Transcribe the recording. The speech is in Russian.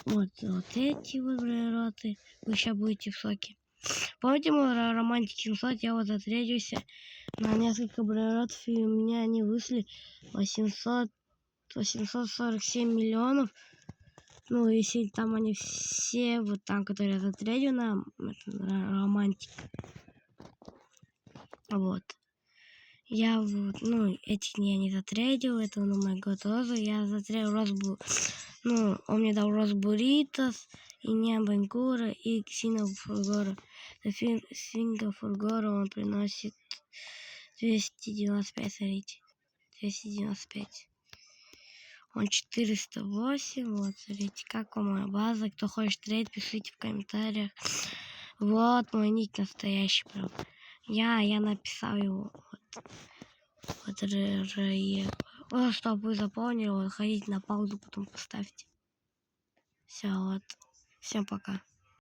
Вот эти вот роты. Вы сейчас будете в шоке. Помните мой романтик 700? Я вот отрядился на несколько брелотов, и у меня они вышли 847 миллионов. Ну, если там они все, вот там, которые я затрядил на романтик. Вот. Я вот, ну, эти я не затрейдил, это на мой год розу. Я затрейдил розбу, ну, он мне дал розбуритос, и небангура, и ксинофургора. Сингофургора он приносит 295, смотрите, 295. Он 408, вот, смотрите, как вам моя база. Кто хочет трейд, пишите в комментариях. Вот мой ник настоящий прям. Я написал его. Вот, чтобы вы запомнили, вот, ходите на паузу, потом поставьте. Все, вот. Всем пока.